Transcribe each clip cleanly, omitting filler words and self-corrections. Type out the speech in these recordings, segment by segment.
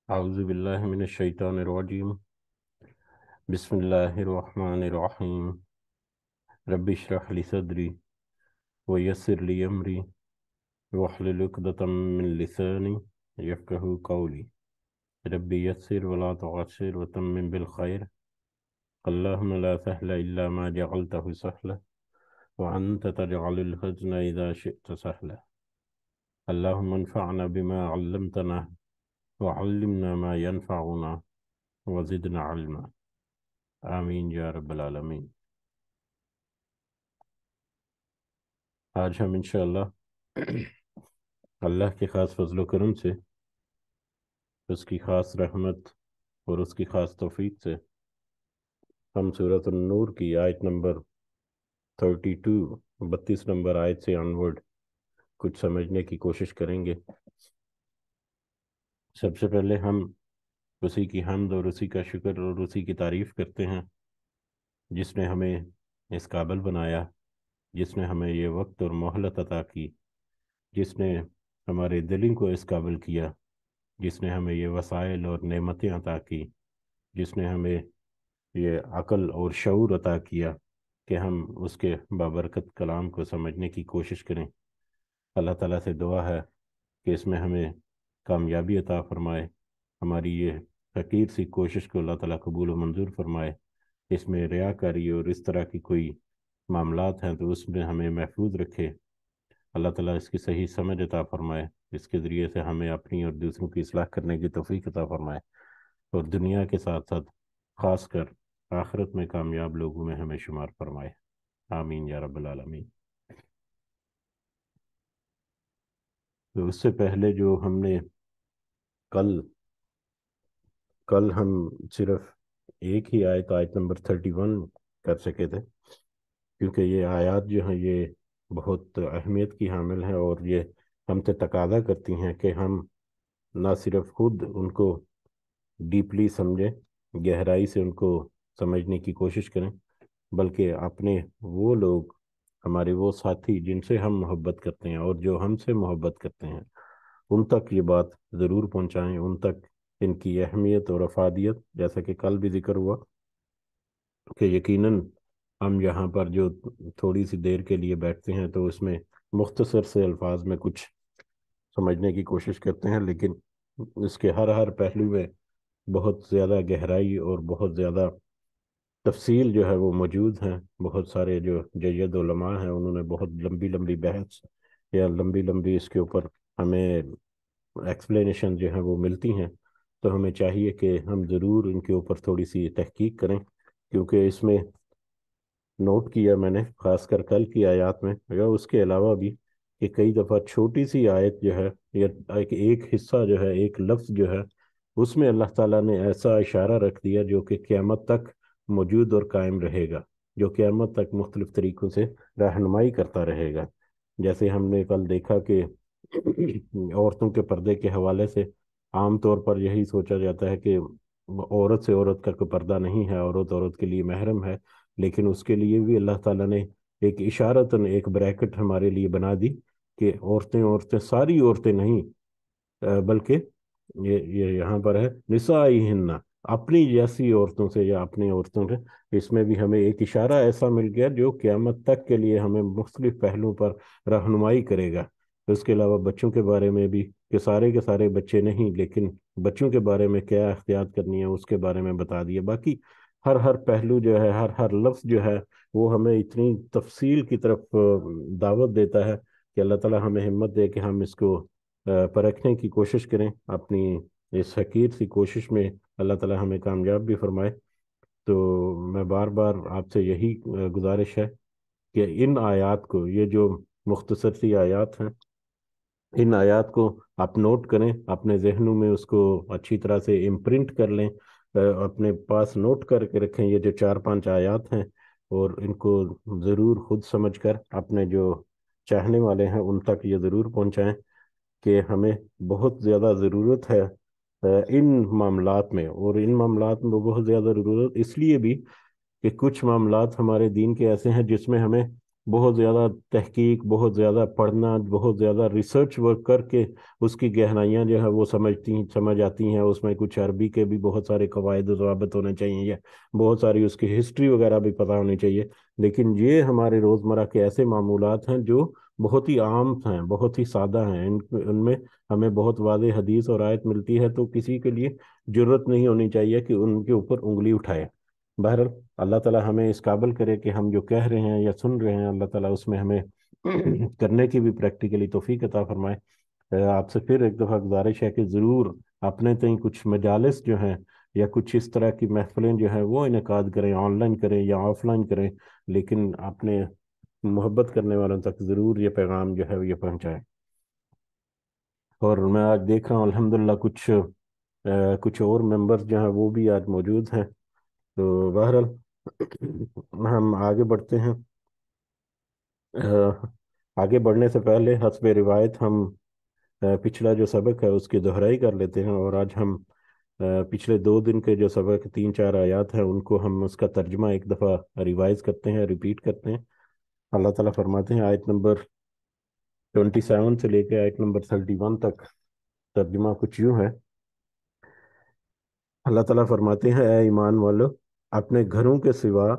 اعوذ باللہ من الشیطان الرجیم بسم اللہ الرحمن الرحیم رب اشرح لی صدری ویسر لی امری واحلل عقدۃ من لسانی یفقہوا قولی رب یسر ولا تعسر وتمم بالخیر اللہم لا سہل الا ما جعلتہ سہلا وانت تجعل الحزن اذا شئت سہلا اللہم انفعنا بما علمتنا وعلمنا ما ينفعنا وزدنا علما آمین یا رب العالمین۔ آج ہم انشاءاللہ اللہ کے خاص فضل و کرم سے، اس کی خاص رحمت اور اس کی خاص توفیق سے ہم سورۃ النور کی آیت نمبر 32 نمبر آیت سے آنورڈ کچھ سمجھنے کی کوشش کریں گے۔ سب سے پہلے ہم اسی کی حمد اور اسی کا شکر اور اسی کی تعریف کرتے ہیں جس نے ہمیں اس قابل بنایا، جس نے ہمیں یہ وقت اور مہلت عطا کی، جس نے ہمارے دلوں کو اس قابل کیا، جس نے ہمیں یہ وسائل اور نعمتیں عطا کی، جس نے ہمیں یہ عقل اور شعور عطا کیا کہ ہم اس کے بابرکت کلام کو سمجھنے کی کوشش کریں۔ اللہ تعالیٰ سے دعا ہے کہ اس میں ہمیں کامیابی عطا فرمائے، ہماری یہ حقیر سی کوشش کو اللہ تعالیٰ قبول و منظور فرمائے۔ اس میں ریاکاری اور اس طرح کی کوئی معاملات ہیں تو اس میں ہمیں محفوظ رکھے۔ اللہ تعالیٰ اس کی صحیح سمجھ عطا فرمائے، اس کے ذریعے سے ہمیں اپنی اور دوسروں کی اصلاح کرنے کی توفیق عطا فرمائے، اور دنیا کے ساتھ ساتھ خاص کر آخرت میں کامیاب لوگوں میں ہمیں شمار فرمائے۔ آمین یا رب العالمین۔ تو اس سے پہلے جو ہم نے کل ہم صرف ایک ہی آیت نمبر 31 کر سکے تھے، کیونکہ یہ آیات جو ہیں یہ بہت اہمیت کی حامل ہیں اور یہ ہم سے تقاضا کرتی ہیں کہ ہم نہ صرف خود ان کو ڈیپلی سمجھیں، گہرائی سے ان کو سمجھنے کی کوشش کریں، بلکہ اپنے وہ لوگ، ہمارے وہ ساتھی جن سے ہم محبت کرتے ہیں اور جو ہم سے محبت کرتے ہیں، ان تک یہ بات ضرور پہنچائیں، ان تک ان کی اہمیت اور افادیت، جیسا کہ کل بھی ذکر ہوا کہ یقیناً ہم یہاں پر جو تھوڑی سی دیر کے لیے بیٹھتے ہیں تو اس میں مختصر سے الفاظ میں کچھ سمجھنے کی کوشش کرتے ہیں، لیکن اس کے ہر پہلو میں بہت زیادہ گہرائی اور بہت زیادہ تفصیل جو ہے وہ موجود ہیں۔ بہت سارے جو جید علماء ہیں انہوں نے بہت لمبی لمبی بحث یا لمبی لمبی اس کے اوپر ہمیں ایکسپلینیشن جو ہیں وہ ملتی ہیں، تو ہمیں چاہیے کہ ہم ضرور ان کے اوپر تھوڑی سی تحقیق کریں، کیونکہ اس میں نوٹ کیا میں نے خاص کر کل کی آیات میں یا اس کے علاوہ بھی کہ کئی دفعہ چھوٹی سی آیت جو ہے یا ایک حصہ جو ہے، ایک لفظ جو ہے، اس میں اللہ تعالیٰ نے ایسا اشارہ رکھ دیا جو کہ قیامت تک موجود اور قائم رہے گا، جو قیامت تک مختلف طریقوں سے رہنمائی کرتا رہے گا۔ جیسے ہم نے کل دیکھا کہ عورتوں کے پردے کے حوالے سے عام طور پر یہی سوچا جاتا ہے کہ عورت سے عورت کا کوئی پردہ نہیں ہے، عورت عورت کے لیے محرم ہے، لیکن اس کے لیے بھی اللہ تعالیٰ نے ایک اشارتاً ایک بریکٹ ہمارے لیے بنا دی کہ عورتیں ساری عورتیں نہیں، بلکہ یہ یہاں پر ہے نسائہن، اپنی جیسی عورتوں سے یا اپنی عورتوں سے۔ اس میں بھی ہمیں ایک اشارہ ایسا مل گیا جو قیامت تک کے لیے ہمیں مختلف پہلوؤں پر رہنمائی کرے گا۔ اس کے علاوہ بچوں کے بارے میں بھی کہ سارے کے سارے بچے نہیں، لیکن بچوں کے بارے میں کیا احتیاط کرنی ہے اس کے بارے میں بتا دیا۔ باقی ہر پہلو جو ہے، ہر لفظ جو ہے وہ ہمیں اتنی تفصیل کی طرف دعوت دیتا ہے کہ اللہ تعالی ہمیں ہمت دے کہ ہم اس کو پرکھنے کی کوشش کریں، اپنی اس حقیر سی کوشش میں اللہ تعالی ہمیں کامیاب بھی فرمائے۔ تو میں بار بار آپ سے یہی گزارش ہے کہ ان آیات کو، یہ جو مختصر سی آیات ہیں، ان آیات کو آپ نوٹ کریں، اپنے ذہنوں میں اس کو اچھی طرح سے امپرنٹ کر لیں، اپنے پاس نوٹ کر کے رکھیں یہ جو 4-5 آیات ہیں، اور ان کو ضرور خود سمجھ کر اپنے جو چاہنے والے ہیں ان تک یہ ضرور پہنچائیں کہ ہمیں بہت زیادہ ضرورت ہے ان معاملات میں، اور ان معاملات میں بہت زیادہ ضرورت اس لیے بھی کہ کچھ معاملات ہمارے دین کے ایسے ہیں جس میں ہمیں بہت زیادہ تحقیق، بہت زیادہ پڑھنا، بہت زیادہ ریسرچ ورک کر کے اس کی گہرائیاں جو ہے وہ سمجھ آتی ہیں. اس میں کچھ عربی کے بھی بہت سارے قواعد و ضوابط ہونے چاہیے، یا بہت ساری اس کی ہسٹری وغیرہ بھی پتہ ہونی چاہیے. لیکن یہ ہمارے روزمرہ کے ایسے معمولات ہیں جو بہت ہی عام ہیں، بہت ہی سادہ ہیں. ان میں ہمیں بہت واضح حدیث اور آیت ملتی ہے، تو کسی کے لیے جرت نہیں ہونی چاہیے کہ ان کے اوپر انگلی اٹھائے. بہرحال اللہ تعالیٰ ہمیں اس قابل کرے کہ ہم جو کہہ رہے ہیں یا سن رہے ہیں، اللہ تعالیٰ اس میں ہمیں کرنے کی بھی پریکٹیکلی توفیق عطا فرمائے. آپ سے پھر ایک دفعہ گزارش ہے کہ ضرور اپنے تئیں کچھ مجالس جو ہیں یا کچھ اس طرح کی محفلیں جو ہیں وہ انعقاد کریں، آن لائن کریں یا آف لائن کریں، لیکن اپنے محبت کرنے والوں تک ضرور یہ پیغام جو ہے یہ پہنچائیں. اور میں آج دیکھ رہا ہوں الحمدللہ کچھ اور ممبرز جو ہیں وہ بھی آج موجود ہیں. تو بہرحال ہم آگے بڑھتے ہیں. آگے بڑھنے سے پہلے حسب روایت ہم پچھلا جو سبق ہے اس کی دہرائی کر لیتے ہیں. اور آج ہم پچھلے 2 دن کے جو سبق 3-4 آیات ہیں ان کو ہم اس کا ترجمہ ایک دفعہ ریوائز کرتے ہیں، ریپیٹ کرتے ہیں. اللہ تعالیٰ فرماتے ہیں آیت نمبر 27 سے لے کے آیت نمبر 31 تک ترجمہ کچھ یوں ہے. اللہ تعالیٰ فرماتے ہیں اے ایمان والو، اپنے گھروں کے سوا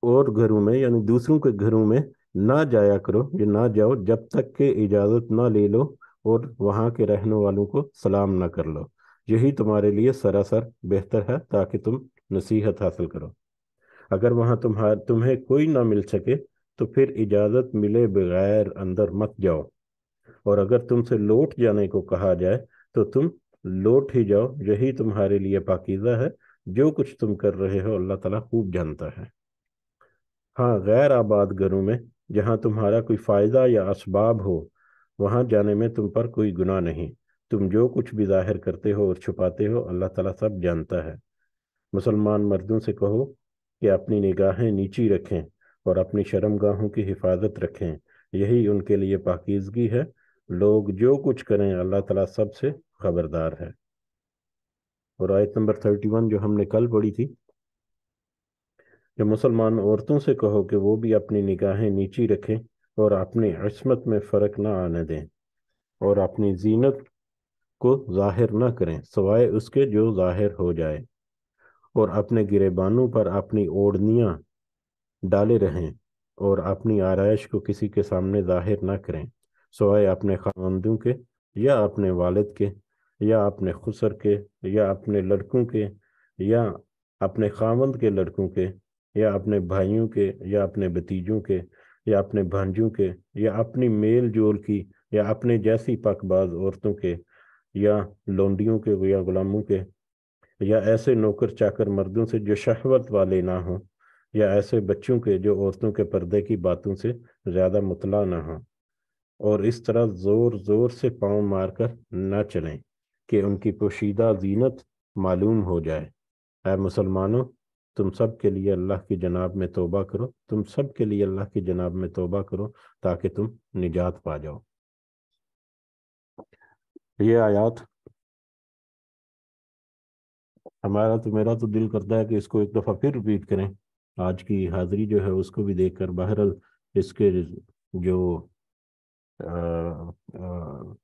اور گھروں میں یعنی دوسروں کے گھروں میں نہ جایا کرو، یہ نہ جاؤ جب تک کہ اجازت نہ لے لو اور وہاں کے رہنے والوں کو سلام نہ کر لو. یہی تمہارے لیے سراسر بہتر ہے تاکہ تم نصیحت حاصل کرو. اگر وہاں تمہیں کوئی نہ مل سکے تو پھر اجازت ملے بغیر اندر مت جاؤ، اور اگر تم سے لوٹ جانے کو کہا جائے تو تم لوٹ ہی جاؤ، یہی تمہارے لیے پاکیزہ ہے. جو کچھ تم کر رہے ہو اللہ تعالیٰ خوب جانتا ہے. ہاں، غیر آباد گھروں میں جہاں تمہارا کوئی فائدہ یا اسباب ہو، وہاں جانے میں تم پر کوئی گناہ نہیں. تم جو کچھ بھی ظاہر کرتے ہو اور چھپاتے ہو اللہ تعالیٰ سب جانتا ہے. مسلمان مردوں سے کہو کہ اپنی نگاہیں نیچی رکھیں اور اپنی شرم گاہوں کی حفاظت رکھیں، یہی ان کے لیے پاکیزگی ہے. لوگ جو کچھ کریں اللہ تعالیٰ سب سے خبردار ہے. اور آیت نمبر 31 جو ہم نے کل پڑھی تھی، کہ مسلمان عورتوں سے کہو کہ وہ بھی اپنی نگاہیں نیچی رکھیں اور اپنی عصمت میں فرق نہ آنے دیں، اور اپنی زینت کو ظاہر نہ کریں سوائے اس کے جو ظاہر ہو جائے، اور اپنے گریبانوں پر اپنی اوڑھنیاں ڈالے رہیں، اور اپنی آرائش کو کسی کے سامنے ظاہر نہ کریں سوائے اپنے خاوندوں کے یا اپنے والد کے یا اپنے خسر کے یا اپنے لڑکوں کے یا اپنے خاوند کے لڑکوں کے یا اپنے بھائیوں کے یا اپنے بھتیجوں کے یا اپنے بھانجوں کے یا اپنی میل جول کی یا اپنے جیسی پاک باز عورتوں کے یا لونڈیوں کے یا غلاموں کے یا ایسے نوکر چاکر مردوں سے جو شہوت والے نہ ہوں، یا ایسے بچوں کے جو عورتوں کے پردے کی باتوں سے زیادہ مطلع نہ ہوں، اور اس طرح زور زور سے پاؤں مار کر نہ چلیں کہ ان کی پوشیدہ زینت معلوم ہو جائے. اے مسلمانوں، تم سب کے لیے اللہ کی جناب میں توبہ کرو، تم سب کے لیے اللہ کی جناب میں توبہ کرو تاکہ تم نجات پا جاؤ. یہ آیات میرا تو دل کرتا ہے کہ اس کو ایک دفعہ پھر ریپیٹ کریں. آج کی حاضری جو ہے اس کو بھی دیکھ کر بہرحال اس کے جو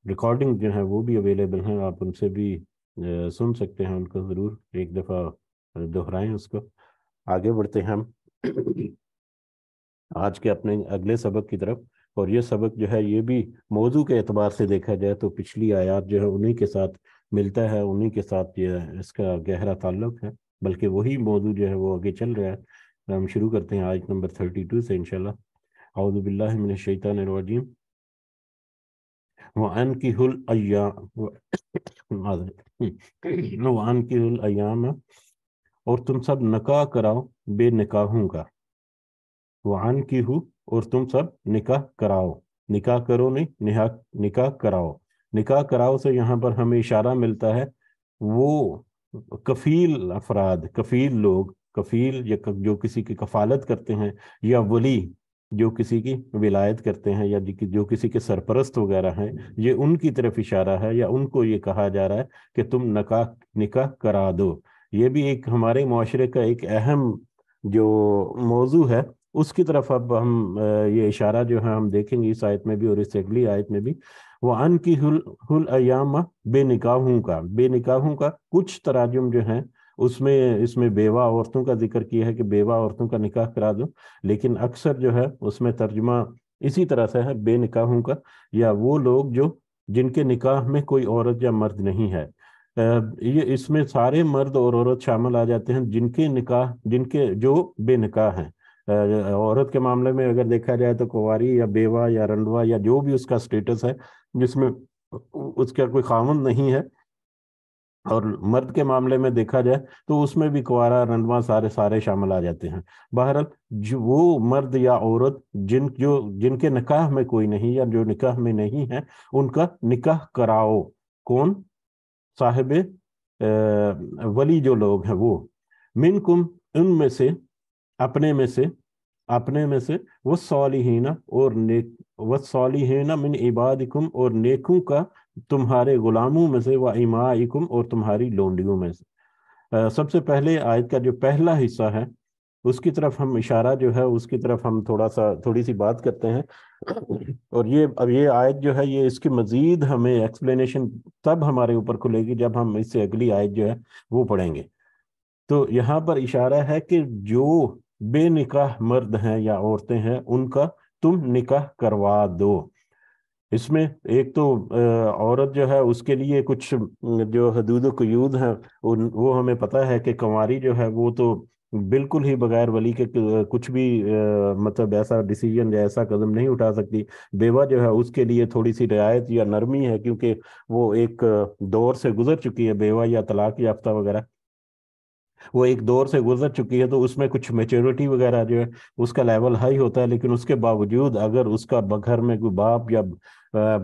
ریکارڈنگ جو ہیں وہ بھی اویلیبل ہیں، آپ ان سے بھی سن سکتے ہیں. ان کو ضرور ایک دفعہ دہرائیں اس کو. آگے بڑھتے ہیں ہم آج کے اپنے اگلے سبق کی طرف. اور یہ سبق جو ہے یہ بھی موضوع کے اعتبار سے دیکھا جائے تو پچھلی آیات جو ہے انہی کے ساتھ ملتا ہے، انہی کے ساتھ یہ اس کا گہرا تعلق ہے، بلکہ وہی موضوع جو ہے وہ آگے چل رہا ہے. ہم شروع کرتے ہیں آیت نمبر 32 سے انشاءاللہ. اعوذ باللہ من الشیطان الرجیم. وَأَنْكِحُوا الْأَيَّامَ اور تم سب نکاح کراؤ بے نکاحوں کا. وَأَنْكِحُوا اور تم سب نکاح کراؤ، نکاح کرو نہیں، نکاح کراؤ. نکاح کراؤ سے یہاں پر ہمیں اشارہ ملتا ہے وہ کفیل افراد، کفیل لوگ، کفیل یا جو کسی کی کفالت کرتے ہیں، یا ولی جو کسی کی ولایت کرتے ہیں، یا جو کسی کے سرپرست وغیرہ ہیں، یہ ان کی طرف اشارہ ہے، یا ان کو یہ کہا جا رہا ہے کہ تم نکاح کرا دو. یہ بھی ایک ہمارے معاشرے کا ایک اہم جو موضوع ہے اس کی طرف اب ہم یہ اشارہ جو ہے ہم دیکھیں گے اس آیت میں بھی اور اس سے اگلی آیت میں بھی. وہ ان کی ہل ایام بے نکاحوں کا کچھ تراجم جو ہیں اس میں بیوہ عورتوں کا ذکر کیا ہے کہ بیوہ عورتوں کا نکاح کرا دو، لیکن اکثر جو ہے اس میں ترجمہ اسی طرح سے ہے بے نکاحوں کا، یا وہ لوگ جو جن کے نکاح میں کوئی عورت یا مرد نہیں ہے. یہ اس میں سارے مرد اور عورت شامل آ جاتے ہیں جن کے جو بے نکاح ہیں. عورت کے معاملے میں اگر دیکھا جائے تو کنواری یا بیوہ یا رندوا یا جو بھی اس کا سٹیٹس ہے جس میں اس کا کوئی خاوند نہیں ہے. اور مرد کے معاملے میں دیکھا جائے تو اس میں بھی کنوارا رندوا سارے شامل آ جاتے ہیں. بہرحال وہ مرد یا عورت جن کے نکاح میں کوئی نہیں یا جو نکاح میں نہیں ہے ان کا نکاح کراؤ. کون؟ صاحب ولی جو لوگ ہیں وہ. منکم ان میں سے، اپنے میں سے والصالحین اور نیک، والصالحین من عبادکم اور نیکوں کا تمہارے غلاموں میں سے، وامائکم اور تمہاری لونڈیوں میں سے. سب سے پہلے آیت کا جو پہلا حصہ ہے اس کی طرف ہم اشارہ جو ہے اس کی طرف ہم تھوڑی سی بات کرتے ہیں. اور اب یہ آیت جو ہے یہ اس کی مزید ہمیں ایکسپلینیشن تب ہمارے اوپر کھلے گی جب ہم اس سے اگلی آیت جو ہے وہ پڑھیں گے. تو یہاں پر اشارہ ہے کہ جو بے نکاح مرد ہیں یا عورتیں ہیں ان کا تم نکاح کروا دو. اس میں ایک تو عورت جو ہے اس کے لیے کچھ جو حدود و قیود ہیں وہ ہمیں پتہ ہے کہ کنواری جو ہے وہ تو بالکل ہی بغیر ولی کے کچھ بھی مطلب ایسا ڈیسیجن یا ایسا قدم نہیں اٹھا سکتی. بیوہ جو ہے اس کے لیے تھوڑی سی رعایت یا نرمی ہے کیونکہ وہ ایک دور سے گزر چکی ہے، بیوہ یا طلاق یافتہ وغیرہ وہ ایک دور سے گزر چکی ہے، تو اس میں کچھ میچورٹی وغیرہ جو ہے اس کا لیول ہائی ہوتا ہے. لیکن اس کے باوجود اگر اس کا گھر میں کوئی باپ یا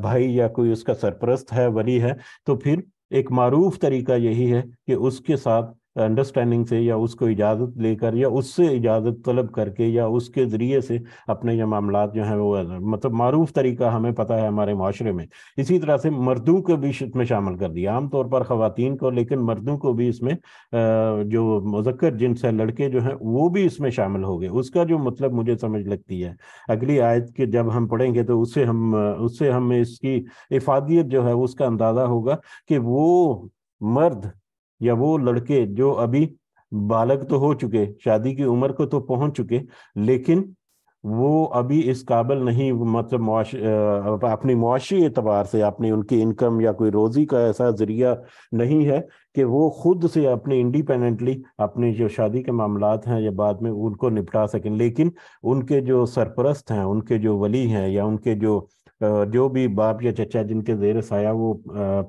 بھائی یا کوئی اس کا سرپرست ہے، ولی ہے، تو پھر ایک معروف طریقہ یہی ہے کہ اس کے ساتھ انڈرسٹینڈنگ سے یا اس کو اجازت لے کر یا اس سے اجازت طلب کر کے یا اس کے ذریعے سے اپنے یہ معاملات جو ہیں وہ مطلب معروف طریقہ ہمیں پتہ ہے ہمارے معاشرے میں. اسی طرح سے مردوں کو بھی اس میں شامل کر دیا، عام طور پر خواتین کو، لیکن مردوں کو بھی اس میں جو مذکر جنس ہے لڑکے جو ہیں وہ بھی اس میں شامل ہو گئے. اس کا جو مطلب مجھے سمجھ لگتی ہے اگلی آیت کے جب ہم پڑھیں گے تو اس سے ہمیں اس کی افادیت جو ہے اس کا اندازہ ہوگا کہ وہ مرد یا وہ لڑکے جو ابھی بالغ تو ہو چکے، شادی کی عمر کو تو پہنچ چکے، لیکن وہ ابھی اس قابل نہیں، مطلب اپنی معاشی اعتبار سے اپنی ان کی انکم یا کوئی روزی کا ایسا ذریعہ نہیں ہے کہ وہ خود سے اپنے انڈیپینڈنٹلی اپنی جو شادی کے معاملات ہیں یا بعد میں ان کو نپٹا سکیں. لیکن ان کے جو سرپرست ہیں، ان کے جو ولی ہیں یا ان کے جو بھی باپ یا چچا جن کے زیر سایہ وہ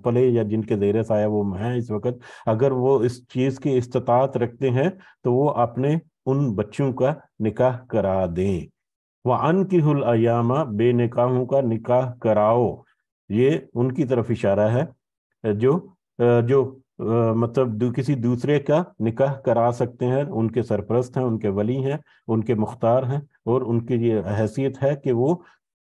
پلے یا جن کے زیر سایہ وہ ہیں اس وقت، اگر وہ اس چیز کی استطاعت رکھتے ہیں تو وہ اپنے ان بچوں کا نکاح کرا دیں. وَأَنْكِحُوا الْأَيَامَ بے نکاحوں کا نکاح کراؤ. یہ ان کی طرف اشارہ ہے جو مطلب کسی دوسرے کا نکاح کرا سکتے ہیں، ان کے سرپرست ہیں، ان کے ولی ہیں، ان کے مختار ہیں، اور ان کی یہ حیثیت ہے کہ وہ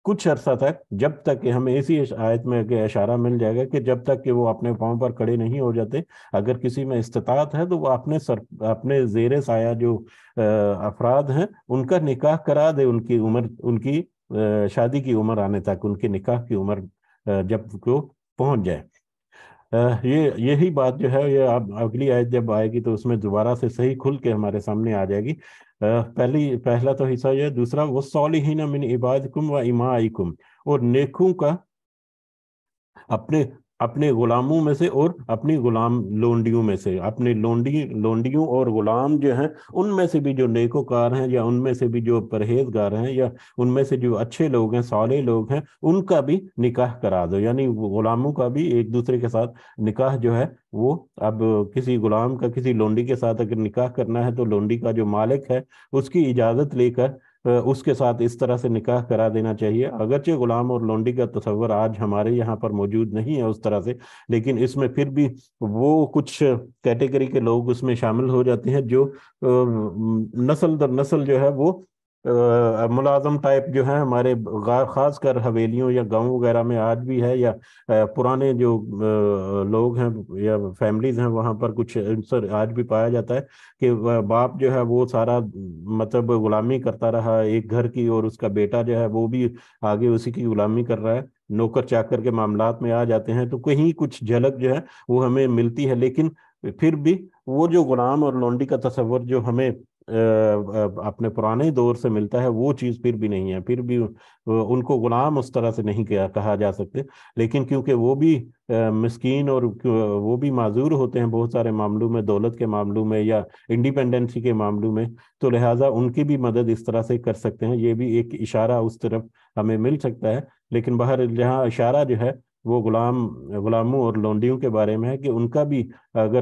کچھ عرصہ تک، جب تک کہ ہمیں اسی آیت میں اشارہ مل جائے گا کہ جب تک کہ وہ اپنے پاؤں پر کھڑے نہیں ہو جاتے، اگر کسی میں استطاعت ہے تو وہ اپنے زیر سایہ جو افراد ہیں ان کا نکاح کرا دے. ان کی شادی کی عمر آنے تک، ان کے نکاح کی عمر جب کو پہنچ جائے. یہی بات جو ہے یہ اب اگلی آیت جب آئے گی تو اس میں دوبارہ سے صحیح کھل کے ہمارے سامنے آ جائے گی. پہلا تو حصہ یہ، دوسرا وَالصَّالِحِينَ مِنْ عِبَادِكُمْ وَإِمَائِكُمْ اور نیکوں کا اپنے غلاموں میں سے اور اپنی غلام لونڈیوں میں سے، اپنے لونڈیوں اور غلام جو ہیں ان میں سے بھی جو نیکوکار ہیں یا ان میں سے بھی جو پرہیزگار ہیں یا ان میں سے جو اچھے لوگ ہیں، صالح لوگ ہیں، ان کا بھی نکاح کرا دو. یعنی غلاموں کا بھی ایک دوسرے کے ساتھ نکاح جو ہے وہ، اب کسی غلام کا کسی لونڈی کے ساتھ اگر نکاح کرنا ہے تو لونڈی کا جو مالک ہے اس کی اجازت لے کر اس کے ساتھ اس طرح سے نکاح کرا دینا چاہیے. اگرچہ غلام اور لونڈی کا تصور آج ہمارے یہاں پر موجود نہیں ہے اس طرح سے، لیکن اس میں پھر بھی وہ کچھ کیٹیگری کے لوگ اس میں شامل ہو جاتے ہیں جو نسل در نسل جو ہے وہ ملازم ٹائپ جو ہیں ہمارے خاص کر حویلیوں یا گاؤں وغیرہ میں آج بھی ہے، یا پرانے جو لوگ ہیں یا فیملیز ہیں وہاں پر کچھ عنصر آج بھی پایا جاتا ہے کہ باپ جو ہے وہ سارا مطلب غلامی کرتا رہا ایک گھر کی، اور اس کا بیٹا جو ہے وہ بھی آگے اسی کی غلامی کر رہا ہے، نوکر چاکر کے معاملات میں آ جاتے ہیں، تو کہیں کچھ جھلک جو ہے وہ ہمیں ملتی ہے، لیکن پھر بھی وہ جو غلام اور لونڈی کا تصور جو ہمیں اپنے پرانے دور سے ملتا ہے وہ چیز پھر بھی نہیں ہے، پھر بھی ان کو غلام اس طرح سے نہیں کہا جا سکتے، لیکن کیونکہ وہ بھی مسکین اور وہ بھی معذور ہوتے ہیں بہت سارے معاملوں میں، دولت کے معاملوں میں یا انڈیپینڈنسی کے معاملوں میں، تو لہٰذا ان کی بھی مدد اس طرح سے کر سکتے ہیں، یہ بھی ایک اشارہ اس طرف ہمیں مل سکتا ہے، لیکن باہر جہاں اشارہ جو ہے وہ غلاموں اور لونڈیوں کے بارے میں ہے کہ ان کا بھی اگر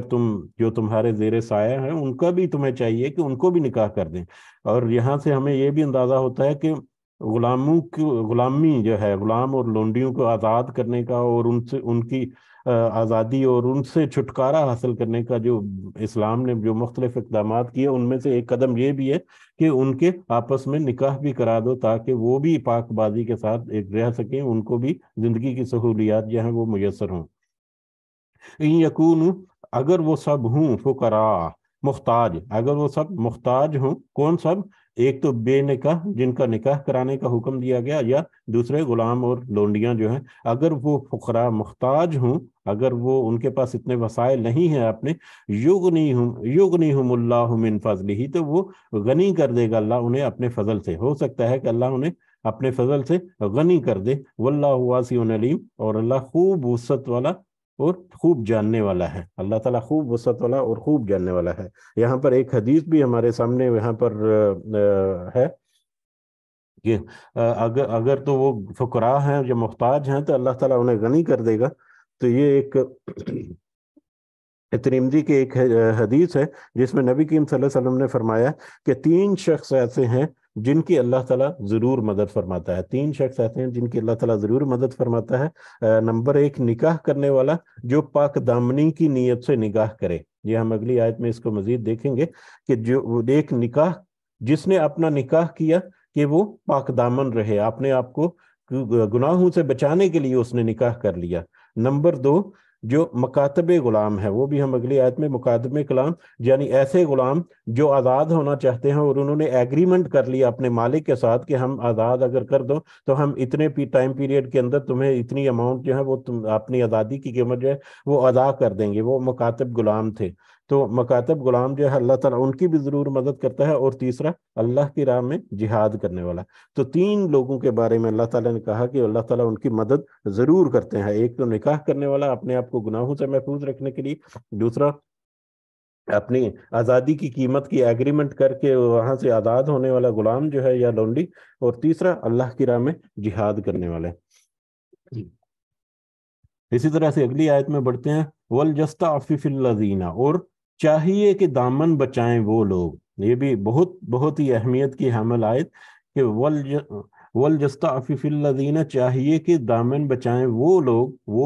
جو تمہارے زیر سایہ ہیں ان کا بھی تمہیں چاہیے کہ ان کو بھی نکاح کر دیں، اور یہاں سے ہمیں یہ بھی اندازہ ہوتا ہے کہ غلاموں کی غلامی جو ہے، غلام اور لونڈیوں کو آزاد کرنے کا اور ان کی آزادی اور ان سے چھٹکارا حاصل کرنے کا جو اسلام نے جو مختلف اقدامات کیے ان میں سے ایک قدم یہ بھی ہے کہ ان کے آپس میں نکاح بھی کرا دو تاکہ وہ بھی پاک بازی کے ساتھ ایک رہ سکیں، ان کو بھی زندگی کی سہولیات جو ہیں وہ میسر ہوں۔ ان یکون، اگر وہ سب ہوں فقراء محتاج، اگر وہ سب محتاج ہوں، کون سب؟ ایک تو بے نکاح جن کا نکاح کرانے کا حکم دیا گیا، یا دوسرے غلام اور لونڈیاں جو ہیں، اگر وہ فقراء محتاج ہوں، اگر وہ ان کے پاس اتنے وسائل نہیں ہیں اپنے، یغنیہم اللہ من فضلہ، تو وہ غنی کر دے گا اللہ انہیں اپنے فضل سے، ہو سکتا ہے کہ اللہ انہیں اپنے فضل سے غنی کر دے، واللہ واسع علیم، اور اللہ خوب وسعت والا اور خوب جاننے والا ہے، اللہ تعالیٰ خوب وسعت والا اور خوب جاننے والا ہے۔ یہاں پر ایک حدیث بھی ہمارے سامنے یہاں پر ہے کہ اگر تو وہ فقراء ہیں جو محتاج ہیں تو اللہ تعالیٰ انہیں غنی کر دے گا، تو یہ ایک ترمذی کی ایک حدیث ہے جس میں نبی کریم صلی اللہ علیہ وسلم نے فرمایا کہ 3 شخص ایسے ہیں جن کی اللہ تعالیٰ ضرور مدد فرماتا ہے، 3 شخص ایسے ہیں جن کی اللہ تعالیٰ ضرور مدد فرماتا ہے۔ نمبر 1، نکاح کرنے والا جو پاک دامنی کی نیت سے نکاح کرے، یہ ہم اگلی آیت میں اس کو مزید دیکھیں گے کہ جو ایک نکاح جس نے اپنا نکاح کیا کہ وہ پاک دامن رہے، اپنے آپ کو گناہوں سے بچانے کے لیے اس نے نکاح کر لیا۔ نمبر 2، جو مکاتب غلام ہے، وہ بھی ہم اگلی آیت میں مکاتب غلام یعنی ایسے غلام جو آزاد ہونا چاہتے ہیں اور انہوں نے ایگریمنٹ کر لیا اپنے مالک کے ساتھ کہ ہم آزاد اگر کر دو تو ہم اتنے ٹائم پیریڈ کے اندر تمہیں اتنی اماؤنٹ جو ہے وہ تم اپنی آزادی کی قیمت جو ہے وہ ادا کر دیں گے، وہ مکاتب غلام تھے۔ تو مکاتب غلام جو ہے اللہ تعالیٰ ان کی بھی ضرور مدد کرتا ہے، اور تیسرا اللہ کی راہ میں جہاد کرنے والا۔ تو 3 لوگوں کے بارے میں اللہ تعالیٰ نے کہا کہ اللہ تعالیٰ ان کی مدد ضرور کرتے ہیں، ایک تو نکاح کرنے والا اپنے آپ کو گناہوں سے محفوظ رکھنے کے لیے، دوسرا اپنی آزادی کی قیمت کی ایگریمنٹ کر کے وہاں سے آزاد ہونے والا غلام جو ہے یا لونڈی، اور تیسرا اللہ کی راہ میں جہاد کرنے والے۔ اسی طرح سے اگلی آیت میں بڑھتے ہیں، وَلْيَسْتَعْفِفِ الَّذِينَ، اور چاہیے کہ دامن بچائیں وہ لوگ، یہ بھی بہت بہت ہی اہمیت کی حامل آیت کہ وَلْيَسْتَعْفِفِ الَّذِينَ، چاہیے کہ دامن بچائیں وہ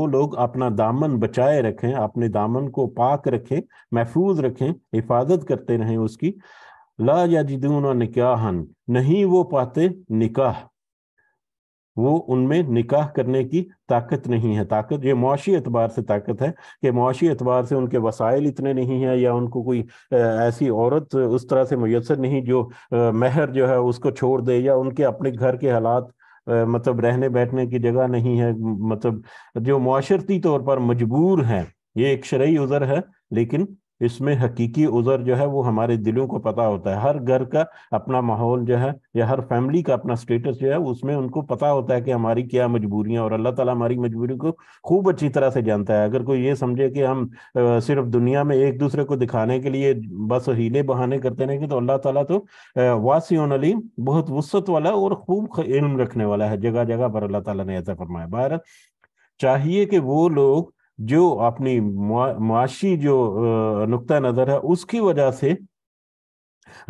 لوگ اپنا دامن بچائے رکھیں، اپنے دامن کو پاک رکھیں، محفوظ رکھیں، حفاظت کرتے رہیں اس کی۔ لا یجدون نکاحا، نہیں وہ پاتے نکاح، وہ ان میں نکاح کرنے کی طاقت نہیں ہے، طاقت یہ معاشی اعتبار سے طاقت ہے کہ معاشی اعتبار سے ان کے وسائل اتنے نہیں ہیں، یا ان کو کوئی ایسی عورت اس طرح سے میسر نہیں جو مہر جو ہے اس کو چھوڑ دے، یا ان کے اپنے گھر کے حالات مطلب رہنے بیٹھنے کی جگہ نہیں ہے، مطلب جو معاشرتی طور پر مجبور ہیں، یہ ایک شرعی عذر ہے، لیکن اس میں حقیقی عذر جو ہے وہ ہمارے دلوں کو پتہ ہوتا ہے، ہر گھر کا اپنا ماحول جو ہے یا ہر فیملی کا اپنا سٹیٹس جو ہے اس میں ان کو پتہ ہوتا ہے کہ ہماری کیا مجبوریاں، اور اللہ تعالیٰ ہماری مجبوری کو خوب اچھی طرح سے جانتا ہے۔ اگر کوئی یہ سمجھے کہ ہم صرف دنیا میں ایک دوسرے کو دکھانے کے لیے بس ہیلے بہانے کرتے رہیں گے، تو اللہ تعالیٰ تو واسع علیم، بہت وسعت والا اور خوب علم رکھنے والا ہے، جگہ جگہ پر اللہ تعالیٰ نے ایسا فرمایا۔ باہر چاہیے کہ وہ لوگ جو اپنی معاشی جو نقطہ نظر ہے اس کی وجہ سے